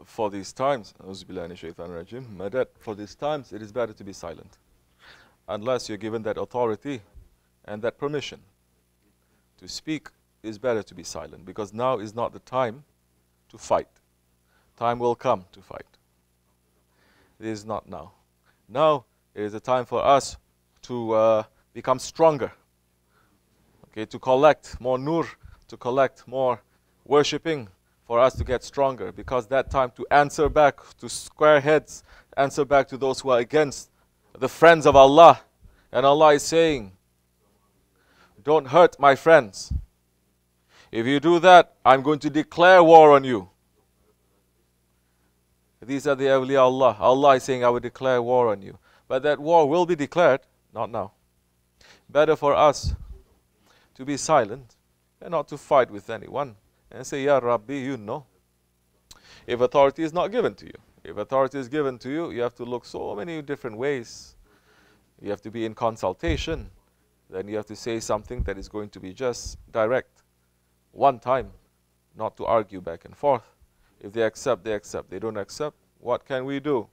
for these times, for these times, it is better to be silent. Unless you're given that authority and that permission to speak, it is better to be silent. Because now is not the time to fight. Time will come to fight. It is not now. Now it is a time for us to become stronger. Okay, to collect more nur, to collect more worshipping, for us to get stronger. Because that time to answer back to square heads, answer back to those who are against the friends of Allah. And Allah is saying, don't hurt my friends. If you do that, I'm going to declare war on you. These are the awliya Allah. Allah is saying, I will declare war on you. But that war will be declared, not now. Better for us to be silent and not to fight with anyone. And say, Ya Rabbi, you know. If authority is not given to you. If authority is given to you, you have to look so many different ways. You have to be in consultation. Then you have to say something that is going to be just direct. One time. Not to argue back and forth. If they accept, they accept. They don't accept, what can we do?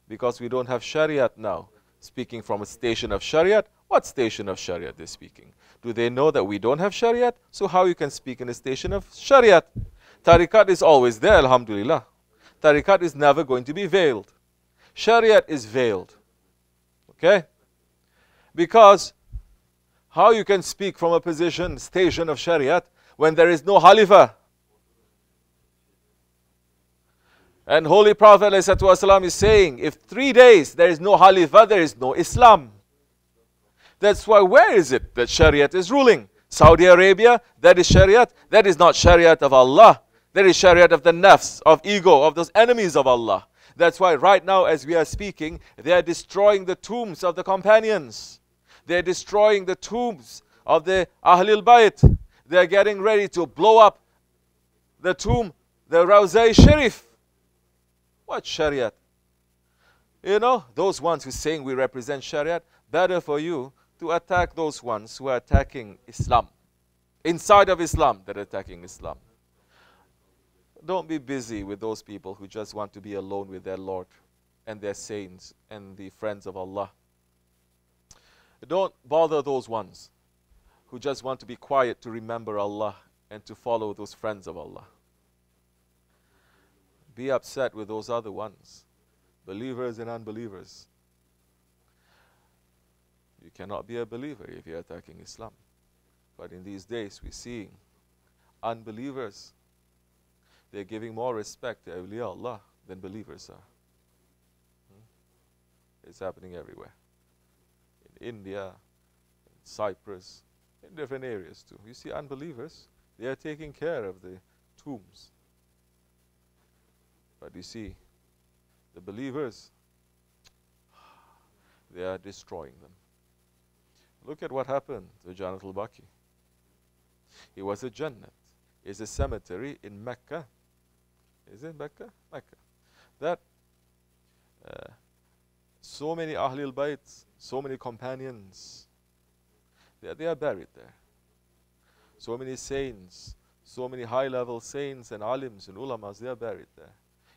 Because we don't have Shariat now. Speaking from a station of Shariat, what station of Shariat they're speaking? Do they know that we don't have Shariat? So how you can speak in a station of Shariat? Tariqat is always there, alhamdulillah. Tariqat is never going to be veiled. Shariat is veiled. Okay? Because how you can speak from a position, station of Shariat, when there is no khalifah? And Holy Prophet ﷺ is saying, if 3 days there is no khalifah, there is no Islam. That's why, where is it that Shariat is ruling? Saudi Arabia, that is Shariat. That is not Shariat of Allah. That is Shariat of the nafs, of ego, of those enemies of Allah. That's why right now as we are speaking, they are destroying the tombs of the companions. They are destroying the tombs of the Ahlul Bayt. They are getting ready to blow up the tomb, the Rawza Sharif. What Shariat? You know, those ones who are saying we represent Shariat, better for you to attack those ones who are attacking Islam. Inside of Islam, that are attacking Islam. Don't be busy with those people who just want to be alone with their Lord and their saints and the friends of Allah. Don't bother those ones who just want to be quiet to remember Allah and to follow those friends of Allah. Be upset with those other ones, believers and unbelievers. You cannot be a believer if you're attacking Islam. But in these days, we see unbelievers, they're giving more respect to awliya Allah than believers are. It's happening everywhere. In India, in Cyprus, in different areas too. You see unbelievers, they are taking care of the tombs. But you see, the believers, they are destroying them. Look at what happened to Jannat al-Baqi. It was a Jannat. It's a cemetery in Mecca. Is it Mecca? Mecca. That so many Ahlul Bayt, so many companions, they are buried there. So many saints, so many high-level saints and alims and ulamas, they are buried there.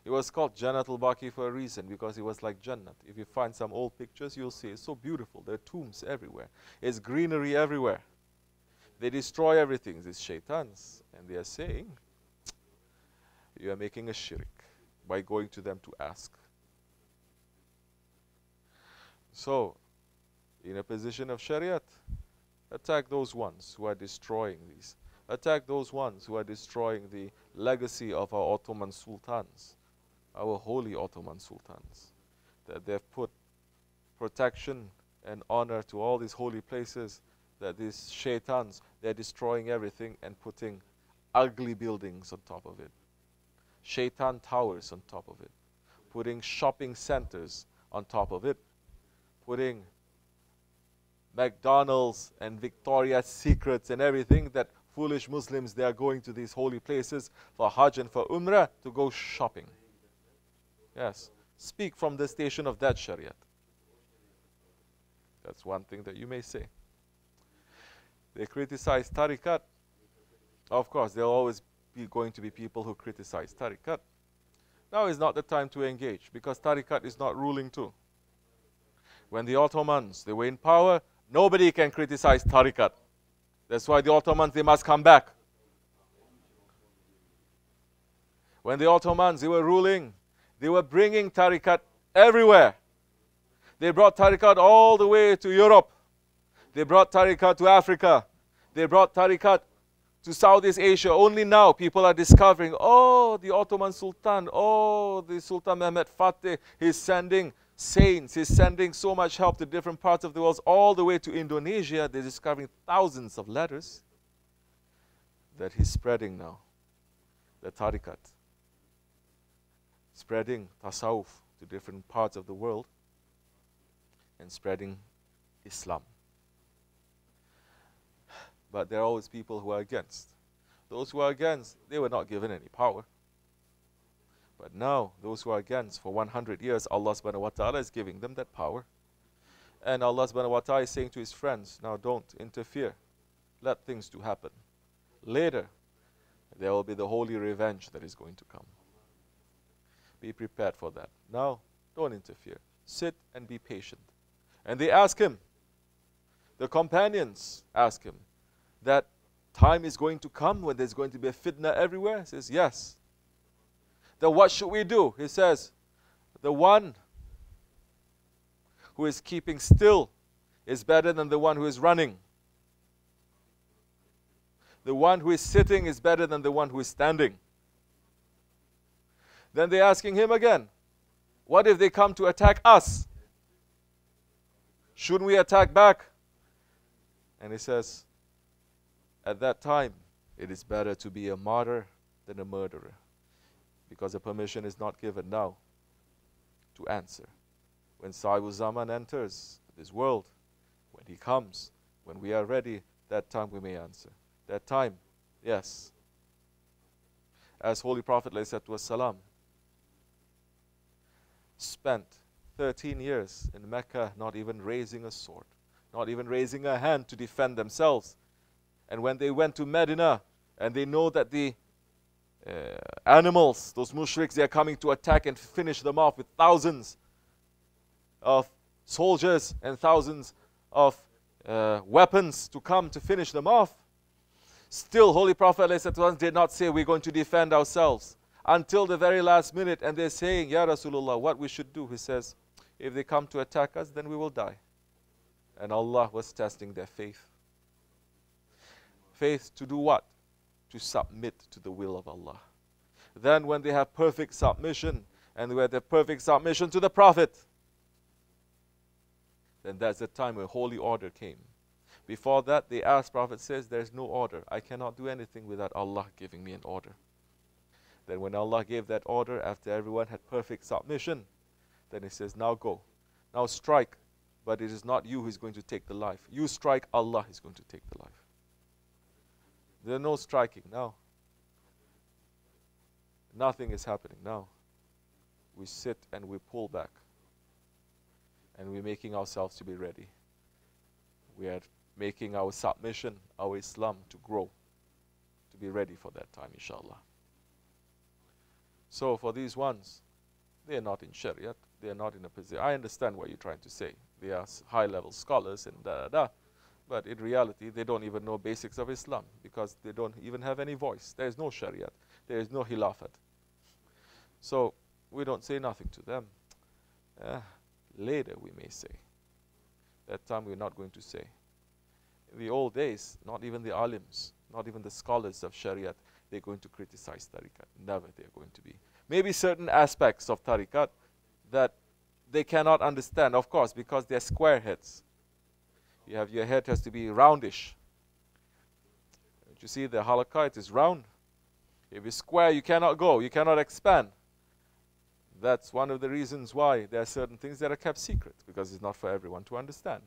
It was called Jannat al-Baqi for a reason, because it was like Jannat. If you find some old pictures, you'll see it's so beautiful. There are tombs everywhere. There's greenery everywhere. They destroy everything, these shaitans. And they are saying, you are making a shirk by going to them to ask. So, in a position of Shariat, attack those ones who are destroying these. Attack those ones who are destroying the legacy of our Ottoman sultans. Our holy Ottoman sultans, that they've put protection and honor to all these holy places, that these shaitans, they're destroying everything and putting ugly buildings on top of it. Shaitan towers on top of it. Putting shopping centers on top of it. Putting McDonald's and Victoria's Secrets and everything, that foolish Muslims, they are going to these holy places for Hajj and for Umrah to go shopping. Yes, speak from the station of that Shariat. That's one thing that you may say. They criticize Tariqat. Of course, there will always be going to be people who criticize Tariqat. Now is not the time to engage, because Tariqat is not ruling too. When the Ottomans, they were in power, nobody can criticize Tariqat. That's why the Ottomans, they must come back. When the Ottomans, they were ruling, they were bringing Tariqat everywhere. They brought Tariqat all the way to Europe. They brought Tariqat to Africa. They brought Tariqat to Southeast Asia. Only now people are discovering, oh, the Ottoman Sultan, oh, the Sultan Mehmed Fateh, he's sending saints, he's sending so much help to different parts of the world, all the way to Indonesia. They're discovering thousands of letters that he's spreading now, the Tariqat. Spreading tasawwuf to different parts of the world and spreading Islam. But there are always people who are against. Those who are against, they were not given any power. But now, those who are against, for 100 years, Allah subhanahu wa ta'ala is giving them that power. And Allah subhanahu wa ta'ala is saying to his friends, now don't interfere. Let things to happen. Later, there will be the holy revenge that is going to come. Be prepared for that. Now, don't interfere. Sit and be patient. And they ask him, the companions ask him, that time is going to come when there's going to be a fitna everywhere? He says, yes. Then what should we do? He says, the one who is keeping still is better than the one who is running. The one who is sitting is better than the one who is standing. Then they're asking him again, what if they come to attack us? Shouldn't we attack back? And he says, at that time, it is better to be a martyr than a murderer, because the permission is not given now to answer. When Sahibul Zaman enters this world, when he comes, when we are ready, that time we may answer. That time, yes. As Holy Prophet ﷺ spent 13 years in Mecca, not even raising a sword, not even raising a hand to defend themselves. And when they went to Medina, and they know that the animals, those mushriks, they are coming to attack and finish them off with thousands of soldiers and thousands of weapons to come to finish them off. Still, Holy Prophet ﷺ did not say we're going to defend ourselves until the very last minute. And they're saying, Ya Rasulullah, what we should do? He says, if they come to attack us, then we will die. And Allah was testing their faith. Faith to do what? To submit to the will of Allah. Then when they have perfect submission, and where the perfect submission to the Prophet, then that's the time when holy order came. Before that, the asked Prophet says, there's no order. I cannot do anything without Allah giving me an order. Then when Allah gave that order, after everyone had perfect submission, then he says, now go. Now strike. But it is not you who is going to take the life. You strike, Allah is going to take the life. There's no striking now. Nothing is happening now. We sit and we pull back. And we're making ourselves to be ready. We are making our submission, our Islam to grow. To be ready for that time, inshallah. So for these ones, they are not in Shariat. They are not in a position. I understand what you're trying to say. They are high-level scholars and da-da-da. But in reality, they don't even know basics of Islam, because they don't even have any voice. There is no Shariat. There is no Khilafat. So we don't say nothing to them. Later we may say. That time we're not going to say. In the old days, not even the alims, not even the scholars of Shariat, they're going to criticize Tariqat. Never they're going to be. Maybe certain aspects of Tariqat that they cannot understand, of course, because they're square heads. You have your head has to be roundish. You see the halakha, it is round. If it's square, you cannot go, you cannot expand. That's one of the reasons why there are certain things that are kept secret, because it's not for everyone to understand.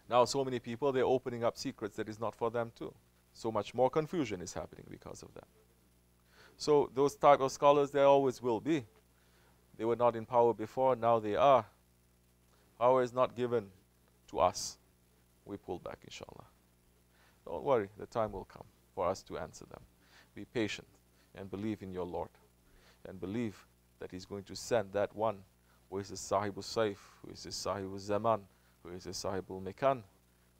Now so many people, they're opening up secrets that is not for them too. So much more confusion is happening because of that. So those type of scholars, there always will be. They were not in power before, now they are. Power is not given to us. We pull back, inshallah. Don't worry, the time will come for us to answer them. Be patient and believe in your Lord. and believe that He's going to send that one who is the Sahibul Saif, who is the Sahibul Zaman, who is the Sahibul Mekan,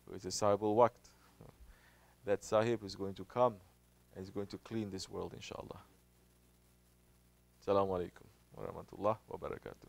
who is the Sahibul Waqt. That Sahib is going to come and is going to clean this world, inshallah. Assalamu alaikum wa rahmatullah wa barakatuh.